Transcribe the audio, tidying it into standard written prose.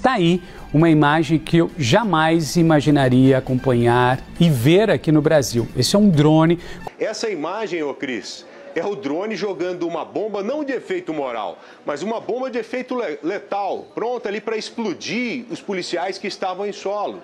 Tá aí uma imagem que eu jamais imaginaria acompanhar e ver aqui no Brasil. Esse é um drone. Essa imagem, ô Cris, é o drone jogando uma bomba não de efeito moral, mas uma bomba de efeito letal, pronta ali para explodir os policiais que estavam em solo.